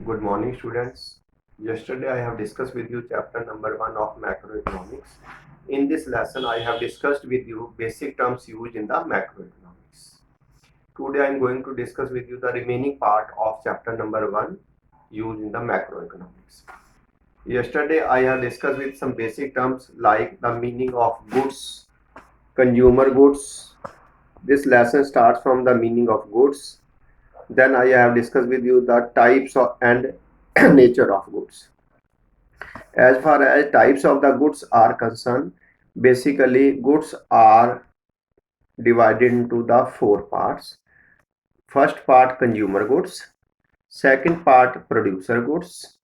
Good morning, students. Yesterday I have discussed with you chapter number 1 of macroeconomics. In this lesson, I have discussed with you basic terms used in the macroeconomics. Today I am going to discuss with you the remaining part of chapter number 1 used in the macroeconomics. Yesterday I have discussed with some basic terms like the meaning of goods, consumer goods. This lesson starts from the meaning of goods. Then I have discussed with you the types of and nature of goods. As far as types of the goods are concerned, basically goods are divided into the four parts. First part consumer goods, second part producer goods,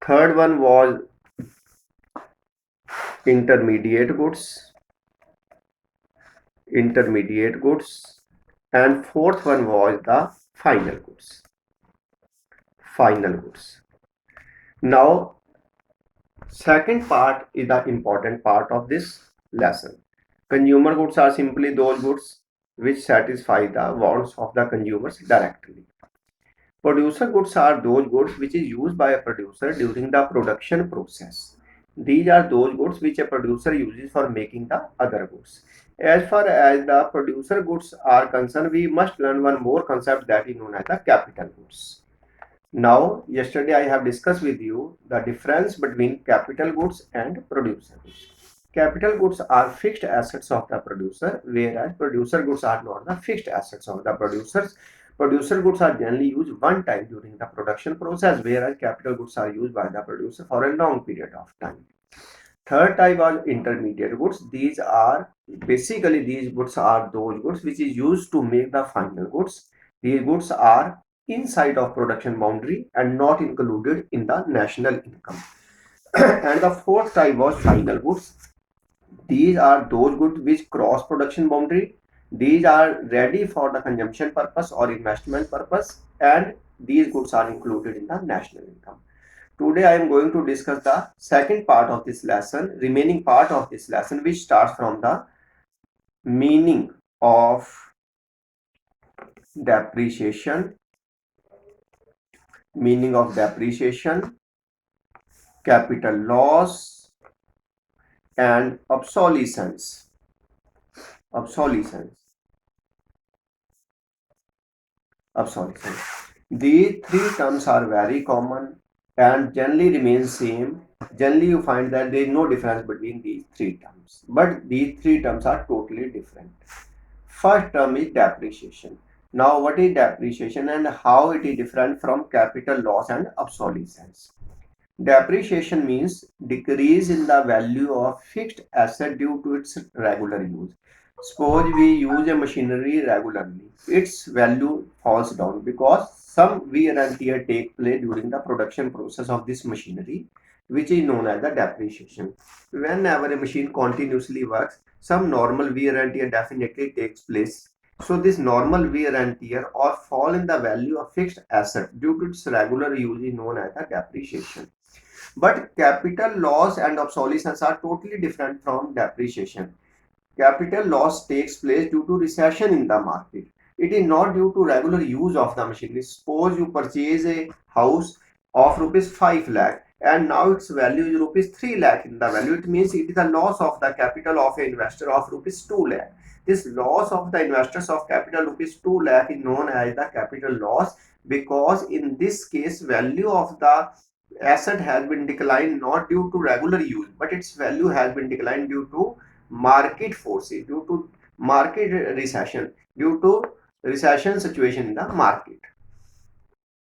third one was intermediate goods, and fourth one was the final goods. Now, second part is the important part of this lesson. Consumer goods are simply those goods which satisfy the wants of the consumers directly. Producer goods are those goods which is used by a producer during the production process. These are those goods which a producer uses for making the other goods. As far as the producer goods are concerned, we must learn one more concept that is known as the capital goods. Now, yesterday I have discussed with you the difference between capital goods and producer goods. Capital goods are fixed assets of the producer, whereas producer goods are not the fixed assets of the producers. Producer goods are generally used one time during the production process, whereas capital goods are used by the producer for a long period of time. Third type are intermediate goods. These goods are those goods which is used to make the final goods. These goods are inside of production boundary and not included in the national income. And the fourth type was final goods. These are those goods which cross production boundary. These are ready for the consumption purpose or investment purpose, and these goods are included in the national income. Today I am going to discuss the second part of this lesson, remaining part of this lesson, which starts from the meaning of depreciation, capital loss, and obsolescence. These three terms are very common and generally remain same. Generally you find that there is no difference between these three terms, but these three terms are totally different. First term is depreciation. Now, what is depreciation and how it is different from capital loss and obsolescence? Depreciation means decrease in the value of fixed asset due to its regular use. Suppose we use a machinery regularly, its value falls down because some wear and tear take place during the production process of this machinery, which is known as the depreciation. Whenever a machine continuously works, some normal wear and tear definitely takes place. So this normal wear and tear or fall in the value of fixed asset due to its regular use is known as the depreciation. But capital loss and obsolescence are totally different from depreciation. Capital loss takes place due to recession in the market. It is not due to regular use of the machinery. Suppose you purchase a house of rupees 5 lakh and now its value is rupees 3 lakh in the value. It means it is a loss of the capital of an investor of rupees 2 lakh. This loss of the investors of capital rupees 2 lakh is known as the capital loss, because in this case value of the asset has been declined not due to regular use, but its value has been declined due to market forces, due to market recession, due to recession situation in the market.